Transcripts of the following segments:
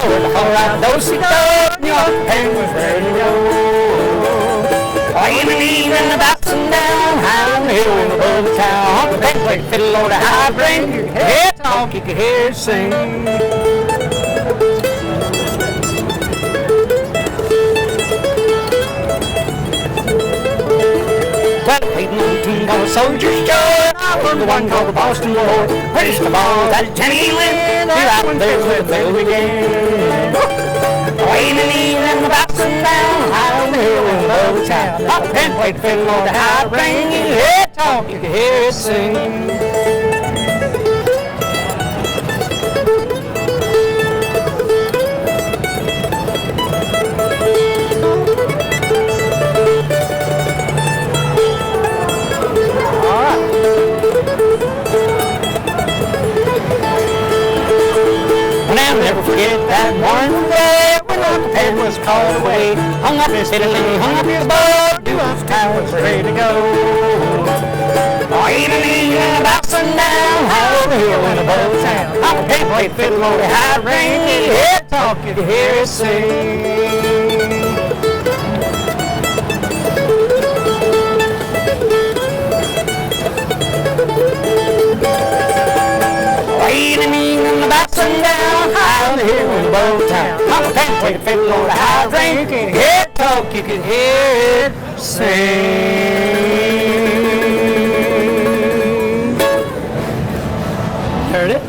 with the alright do-si-do, New York pen was ready to go. In the evening, the bops and down, high on the hill and above the town. The pen played fiddle or the high bring, you could hear it talk, you could hear it sing. Well, played an old tune called Soldier's Joy, and I heard the one called the Boston War. British the ball, that Jenny Lynn, be right there where the fiddle began. In the evening, the bops and down, high on the hill and above the town. The pen played fiddle on the high bring, you could hear it talk, you could hear it sing. I'll never forget that one day when Uncle Pen was called away. Hung up his fiddle and hung up his bow, New York's town was ready to go. In the evening, about sundown, high over the hill and above the town. Uncle Pen played fiddle on the high ring, you could hear it talk, you could hear it sing. In the evening, about sundown, high on the hill and above the town. Uncle Pen played fiddle on the high ring, you could hear it talk, you could hear it sing. Heard it?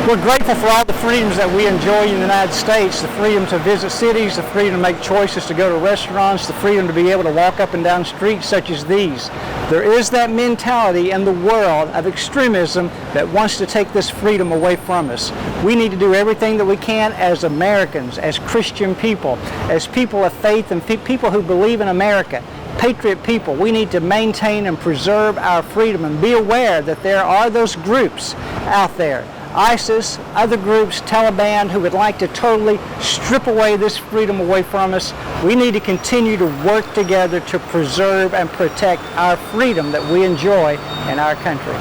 We're grateful for all the freedoms that we enjoy in the United States, the freedom to visit cities, the freedom to make choices to go to restaurants, the freedom to be able to walk up and down streets such as these. There is that mentality in the world of extremism that wants to take this freedom away from us. We need to do everything that we can as Americans, as Christian people, as people of faith and people who believe in America. Patriot people, we need to maintain and preserve our freedom and be aware that there are those groups out there, ISIS, other groups, Taliban, who would like to totally strip away this freedom away from us. We need to continue to work together to preserve and protect our freedom that we enjoy in our country.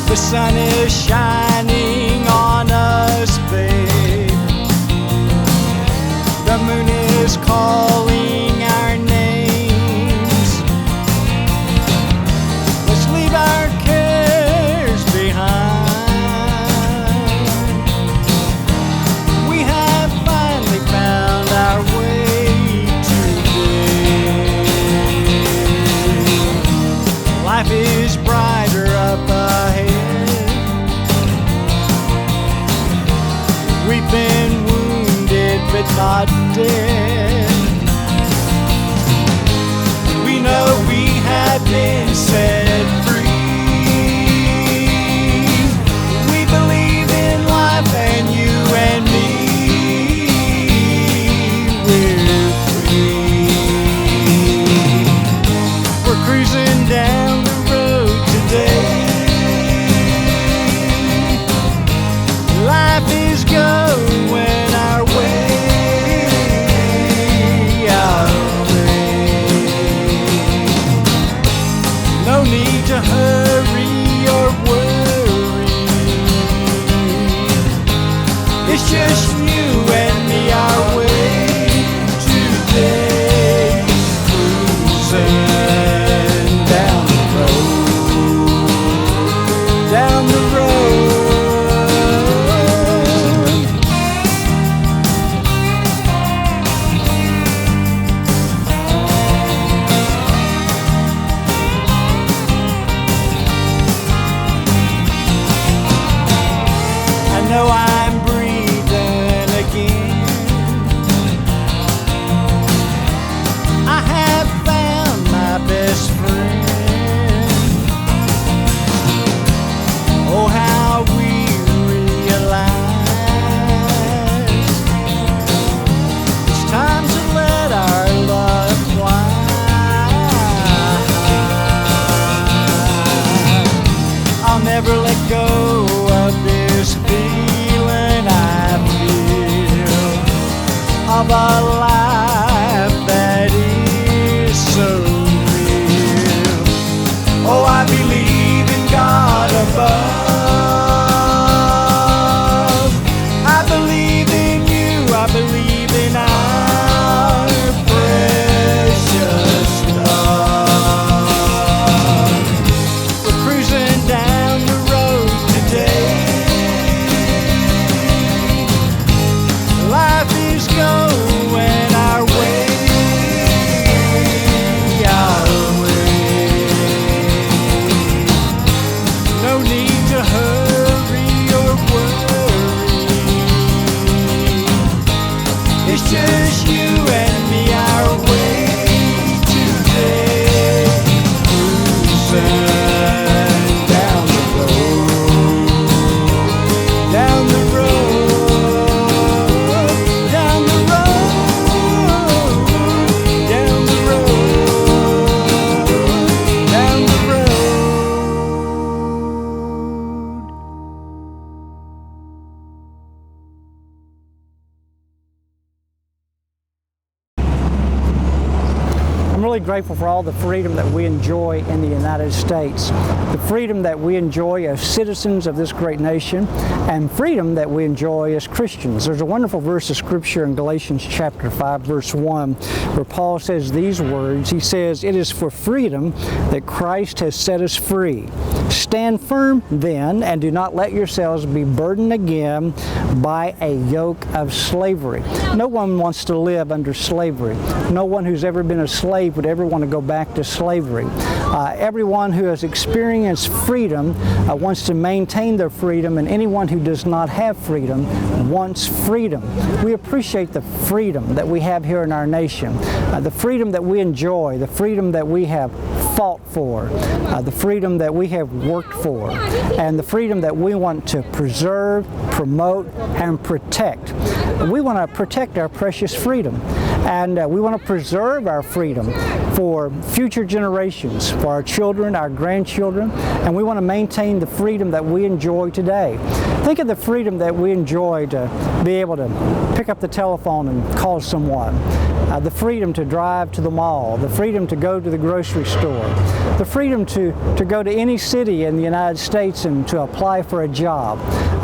The sun is shining on us, babe. The moon is calling our names. Let's leave our cares behind. We have finally found our way today. Life is brighter up ahead. really grateful for all the freedom that we enjoy in the United States. The freedom that we enjoy as citizens of this great nation, and freedom that we enjoy as Christians. There's a wonderful verse of scripture in Galatians chapter 5, verse 1, where Paul says these words. He says, "It is for freedom that Christ has set us free. Stand firm then, and do not let yourselves be burdened again by a yoke of slavery." No one wants to live under slavery. No one who's ever been a slave would ever want to go back to slavery. Everyone who has experienced freedom wants to maintain their freedom, and anyone who does not have freedom wants freedom. We appreciate the freedom that we have here in our nation, the freedom that we enjoy, the freedom that we have fought for, the freedom that we have worked for, and the freedom that we want to preserve, promote, and protect. We want to protect our precious freedom, and we want to preserve our freedom for future generations, for our children, our grandchildren, and we want to maintain the freedom that we enjoy today. Think of the freedom that we enjoy to be able to pick up the telephone and call someone, the freedom to drive to the mall, the freedom to go to the grocery store, the freedom to go to any city in the United States and to apply for a job,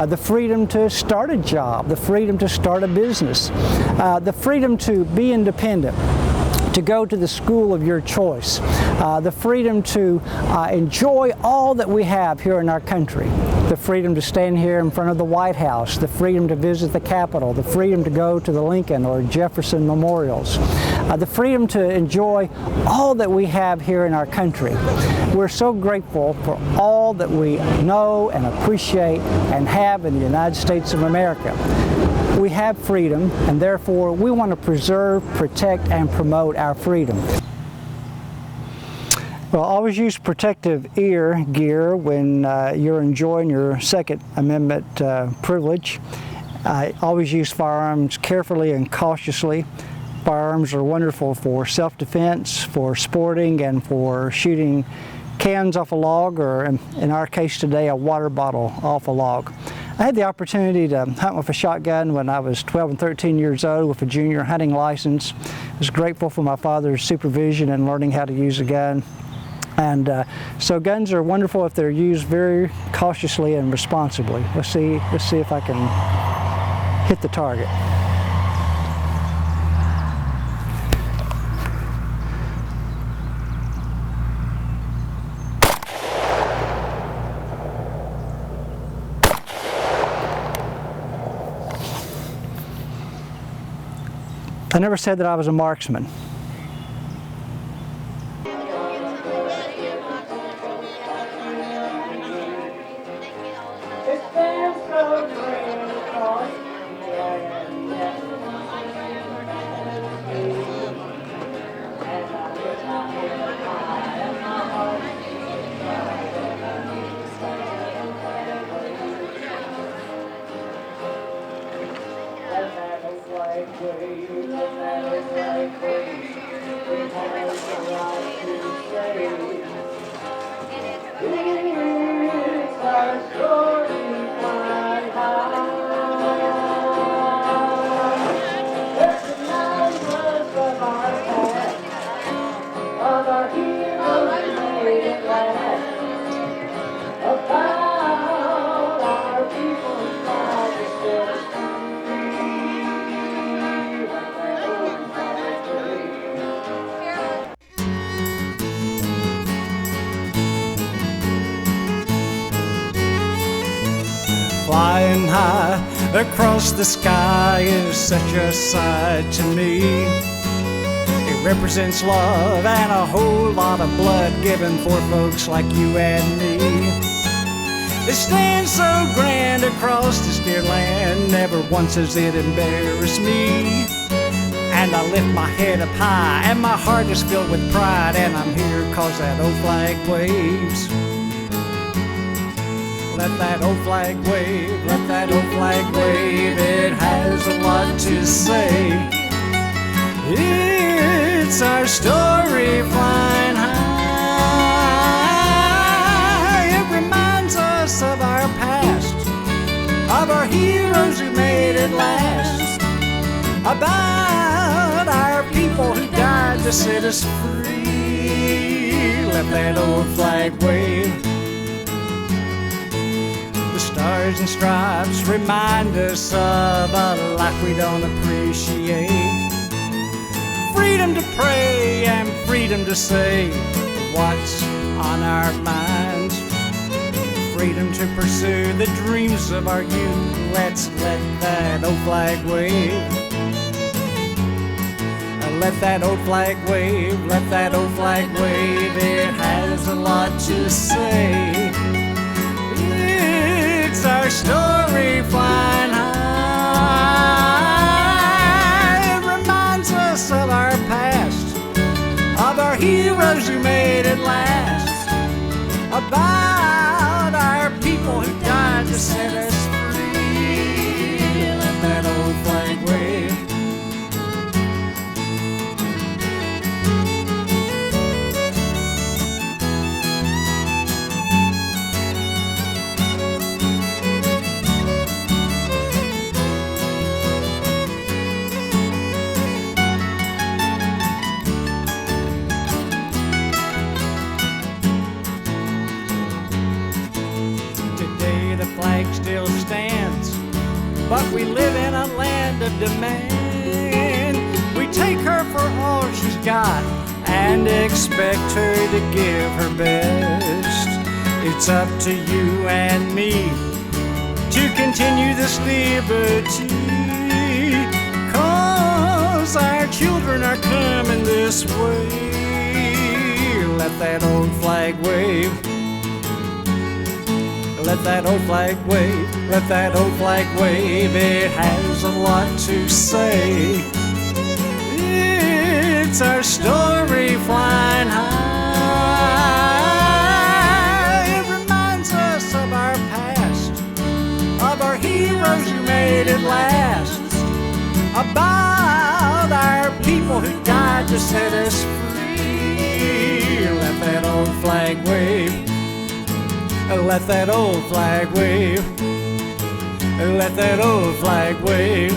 the freedom to start a job, the freedom to start a business, the freedom to be independent, to go to the school of your choice, the freedom to enjoy all that we have here in our country, the freedom to stand here in front of the White House, the freedom to visit the Capitol, the freedom to go to the Lincoln or Jefferson memorials, the freedom to enjoy all that we have here in our country. We're so grateful for all that we know and appreciate and have in the United States of America. We have freedom, and therefore we want to preserve, protect, and promote our freedom. Well, always use protective ear gear when you're enjoying your Second Amendment privilege. Always use firearms carefully and cautiously. Firearms are wonderful for self-defense, for sporting, and for shooting cans off a log, or in our case today, a water bottle off a log. I had the opportunity to hunt with a shotgun when I was 12 and 13 years old with a junior hunting license. I was grateful for my father's supervision in learning how to use a gun. And so guns are wonderful if they're used very cautiously and responsibly. Let's see if I can hit the target. I never said that I was a marksman. Flying high across the sky is such a sight to me. It represents love and a whole lot of blood given for folks like you and me. It stands so grand across this dear land, never once has it embarrassed me. And I lift my head up high and my heart is filled with pride, and I'm here 'cause that old flag waves. Let that old flag wave, let that old flag wave, it has a lot to say. It's our story flying high. It reminds us of our past, of our heroes who made it last, about our people who died to set us free. Let that old flag wave. The stars and stripes remind us of a life we don't appreciate. Freedom to pray and freedom to say what's on our minds. Freedom to pursue the dreams of our youth. Let's let that old flag wave. Let that old flag wave, let that old flag wave. It has a lot to say. It's our story flying high. It reminds us of our past, of our heroes who made it last, about our people who died to set us free. Let that old flag wave. Still stands, but we live in a land of demand. We take her for all she's got and expect her to give her best. It's up to you and me to continue this liberty, 'cause our children are coming this way. Let that old flag wave. Let that old flag wave, let that old flag wave. It has a lot to say. It's our story flying high. It reminds us of our past, of our heroes who made it last, about our people who died to set us free. Let that old flag wave. Let that old flag wave. Let that old flag wave.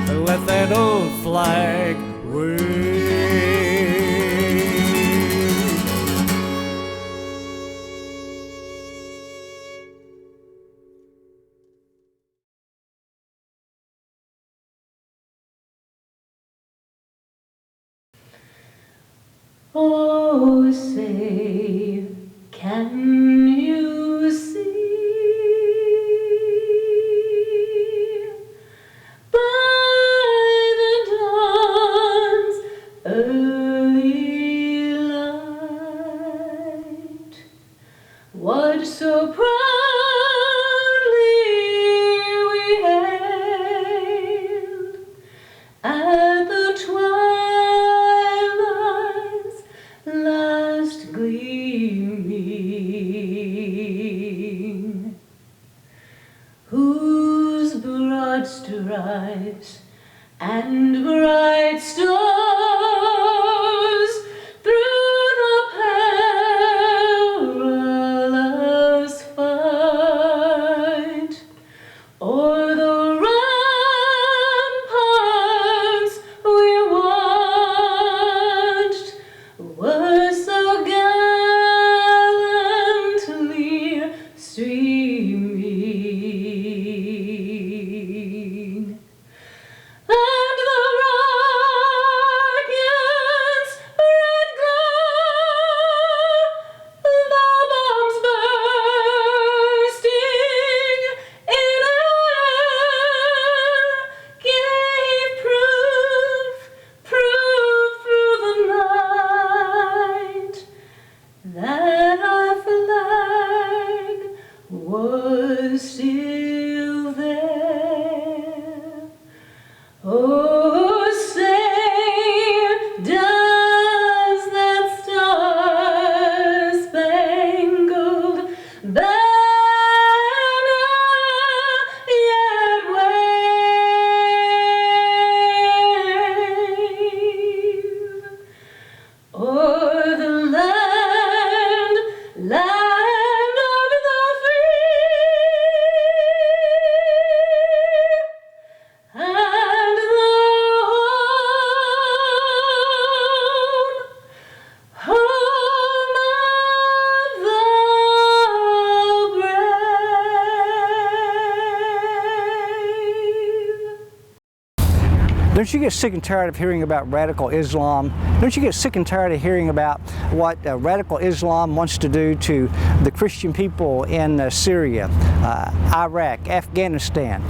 Let that old flag wave. Oh, say, can you see by the dawn's early light what so proudly we hailed at the twilight's last gleaming, whose broad stripes and bright stars through the perilous fight o'er the ramparts we watched were so gallantly streaming. And the rocket's red glow, the bombs bursting in air, gave proof through the night that our flag was still there. Oh, say, does that star-spangled banner yet wave o'er the land of the free and the Don't you get sick and tired of hearing about radical Islam? Don't you get sick and tired of hearing about what radical Islam wants to do to the Christian people in Syria, Iraq, Afghanistan?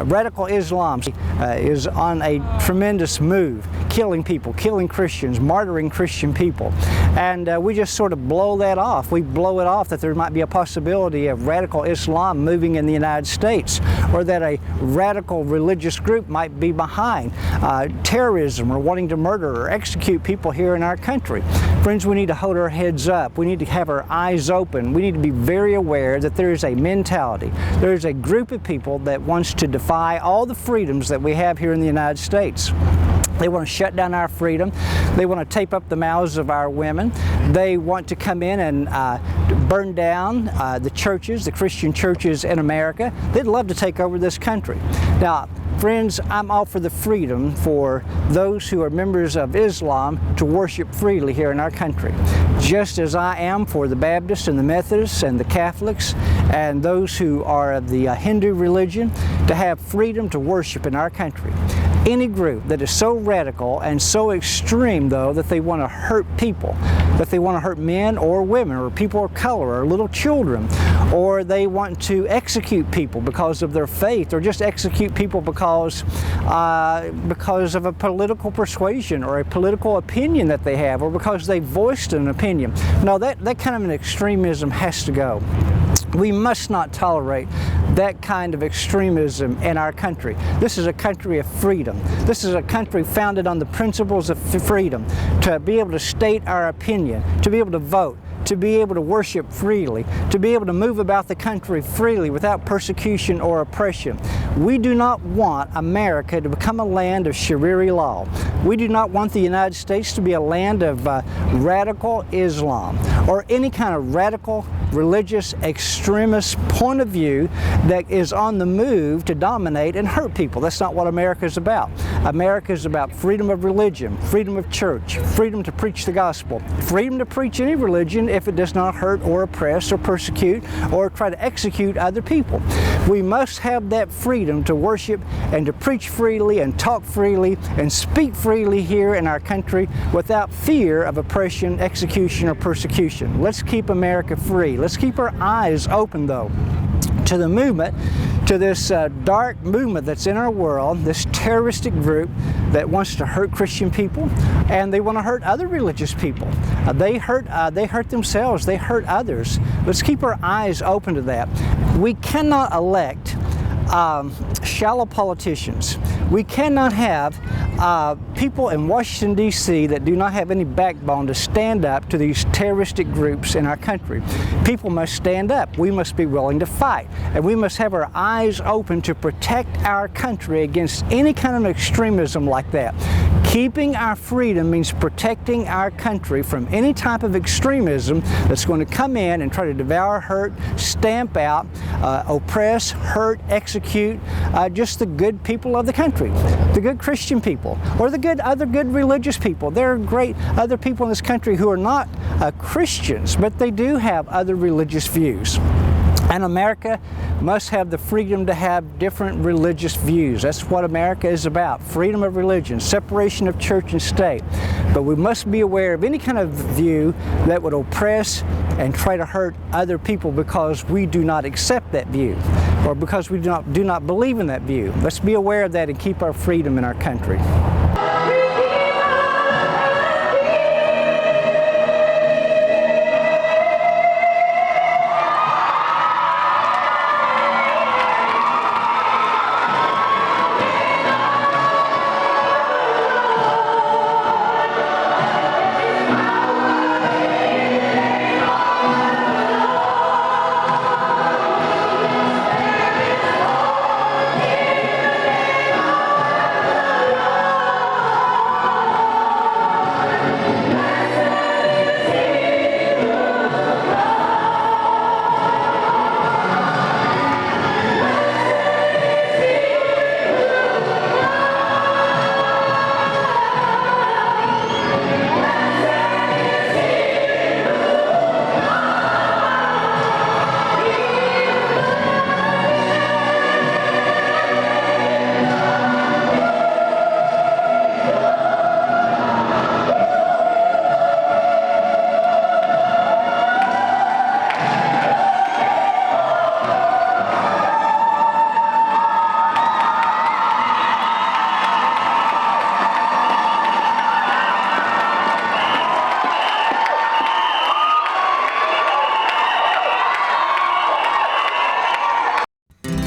Radical Islam is on a tremendous move, killing people, killing Christians, martyring Christian people. And we just sort of blow that off. We blow it off that there might be a possibility of radical Islam moving in the United States, or that a radical religious group might be behind terrorism or wanting to murder or execute people here in our country. Friends, we need to hold our heads up. We need to have our eyes open. We need to be very aware that there is a mentality. There is a group of people that wants to defy all the freedoms that we have here in the United States. They want to shut down our freedom. They want to tape up the mouths of our women. They want to come in and burn down the churches, the Christian churches in America. They'd love to take over this country. Now, friends, I'm all for the freedom for those who are members of Islam to worship freely here in our country, just as I am for the Baptists and the Methodists and the Catholics and those who are of the Hindu religion to have freedom to worship in our country. Any group that is so radical and so extreme, though, that they want to hurt people, that they want to hurt men or women or people of color or little children, or they want to execute people because of their faith, or just execute people because of a political persuasion or a political opinion that they have, or because they voiced an opinion. No, that kind of an extremism has to go. We must not tolerate that kind of extremism in our country. This is a country of freedom. This is a country founded on the principles of freedom, to be able to state our opinion, to be able to vote, to be able to worship freely, to be able to move about the country freely without persecution or oppression. We do not want America to become a land of Sharia law. We do not want the United States to be a land of radical Islam or any kind of radical religious extremist point of view that is on the move to dominate and hurt people. That's not what America is about. America is about freedom of religion, freedom of church, freedom to preach the gospel, freedom to preach any religion if it does not hurt or oppress or persecute or try to execute other people. We must have that freedom to worship and to preach freely and talk freely and speak freely here in our country without fear of oppression, execution, or persecution. Let's keep America free. Let's keep our eyes open, though, to the movement, to this dark movement that's in our world, this terroristic group that wants to hurt Christian people, and they want to hurt other religious people. They hurt themselves, they hurt others. Let's keep our eyes open to that. We cannot elect shallow politicians. We cannot have people in Washington, D.C. that do not have any backbone to stand up to these terroristic groups in our country. People must stand up. We must be willing to fight. And we must have our eyes open to protect our country against any kind of extremism like that. Keeping our freedom means protecting our country from any type of extremism that's going to come in and try to devour, hurt, stamp out, oppress, hurt, execute just the good people of the country, the good Christian people, or the other good religious people. There are great other people in this country who are not Christians, but they do have other religious views. And America must have the freedom to have different religious views. That's what America is about, freedom of religion, separation of church and state. But we must be aware of any kind of view that would oppress and try to hurt other people because we do not accept that view or because we do not believe in that view. Let's be aware of that and keep our freedom in our country.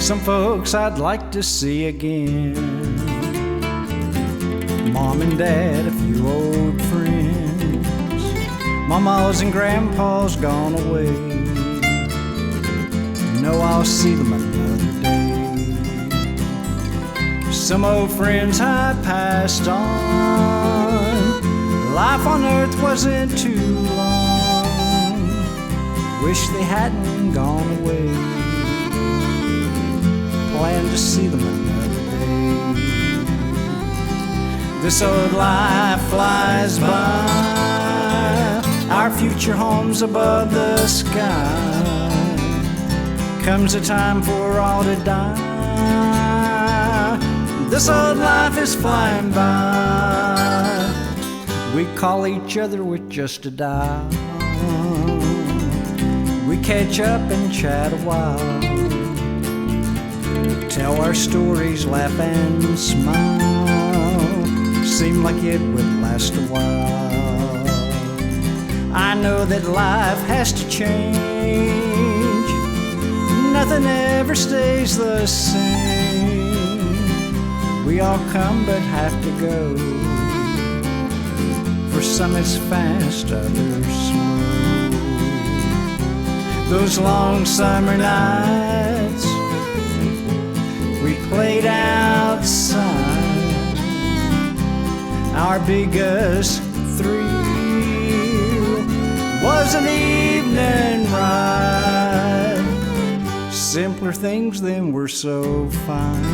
some folks I'd like to see again. Mom and Dad, a few old friends, Mama's and Grandpa's gone away. Know I'll see them another day. Some old friends had passed on. Life on earth wasn't too long. Wish they hadn't gone away. Plan to see them another day. This old life flies by. Our future home's above the sky. Comes a time for all to die. This old life is flying by. We call each other with just a dial. We catch up and chat a while. Tell our stories, laugh and smile. Seem like it would last a while. I know that life has to change. Nothing ever stays the same. We all come but have to go. For some it's fast, others slow. Those long summer nights we played outside. Our biggest thrill was an evening ride. Simpler things then were so fine.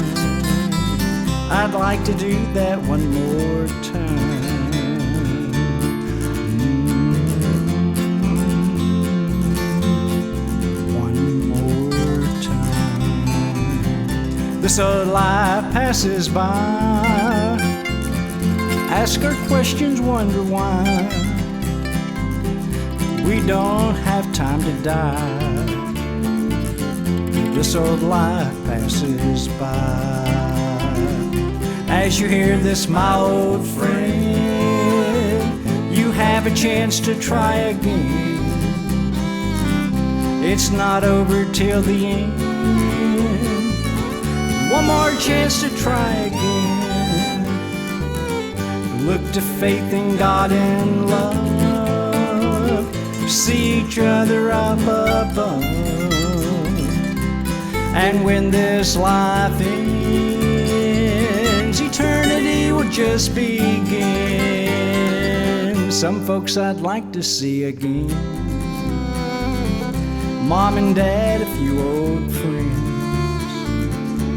I'd like to do that one more time. This old life passes by. Ask her questions, wonder why. We don't have time to die. This old life passes by. As you hear this, my old friend, you have a chance to try again. It's not over till the end. One more chance to try again. Look to faith in God and love. See each other up above. And when this life ends, eternity will just begin. Some folks I'd like to see again. Mom and Dad, a few old friends.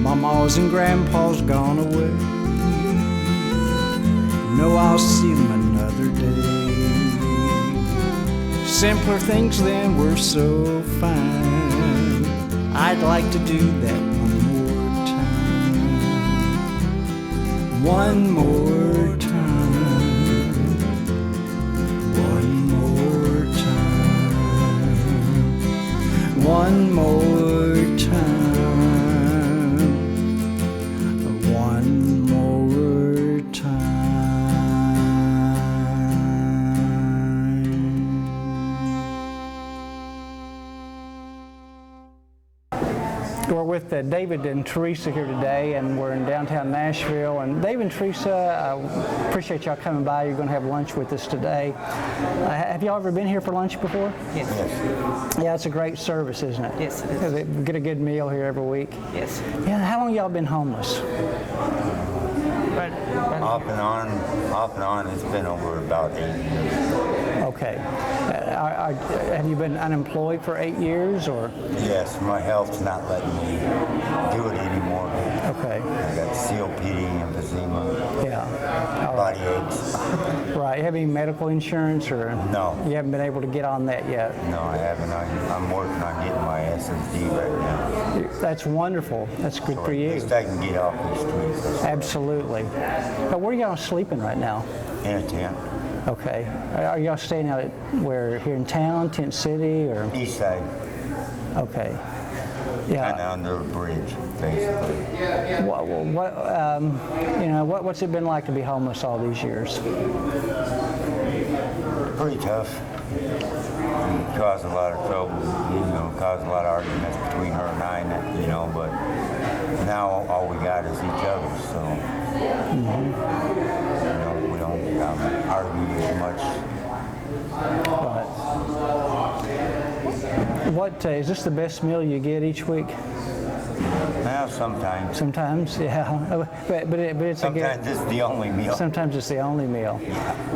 Mama's and Grandpa's gone away. Know I'll see them another day. Simpler things then were so fine. I'd like to do that one more time. One more time. One more time. One more time. We're with David and Teresa here today, and we're in downtown Nashville. And David and Teresa, I appreciate y'all coming by. You're going to have lunch with us today. Have y'all ever been here for lunch before? Yes. Yeah, it's a great service, isn't it? Yes, it is. We get a good meal here every week. Yes. Yeah. How long y'all been homeless? Off and on, it's been over about 8 years. Okay. Have you been unemployed for 8 years, or? Yes, my health's not letting me do it anymore. Okay. I got COPD, emphysema, Yeah. body aches. Right. You have any medical insurance, or? No. You haven't been able to get on that yet? No, I haven't. I'm working on getting my SSD right now. That's wonderful. That's good for At you. least I can get off the streets. Absolutely. Now, where are y'all sleeping right now? In a tent. Okay. Are y'all staying out here in town, Tent City, or? East side, Okay. kind of Yeah. under a bridge, basically. What's it been like to be homeless all these years? Pretty tough. It caused a lot of trouble, caused a lot of arguments between her and I, but now all we got is each other, so, we don't argue as much. Right. What is this the best meal you get each week? Now, sometimes. Sometimes, yeah. But it's Sometimes it's the only meal. Sometimes it's the only meal.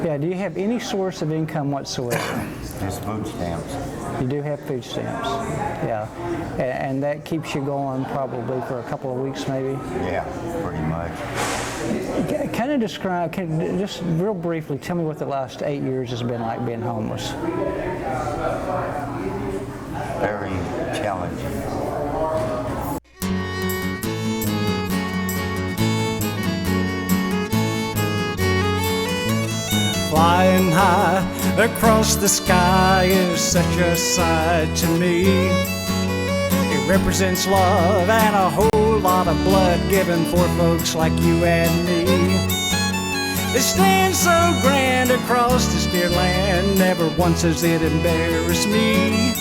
Yeah. Do you have any source of income whatsoever? Just food stamps. You do have food stamps. Yeah. And that keeps you going probably for a couple of weeks, maybe. Yeah, pretty much. Kind of describe, just real briefly, tell me what the last 8 years has been like being homeless. Very challenging. Flying high across the sky is such a sight to me. It represents love and a whole lot of blood given for folks like you and me. It stands so grand across this dear land, never once has it embarrassed me.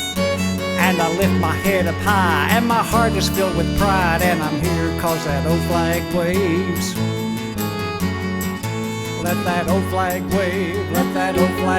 And I lift my head up high and my heart is filled with pride, and I'm here 'cause that old flag waves. Let that old flag wave, let that old flag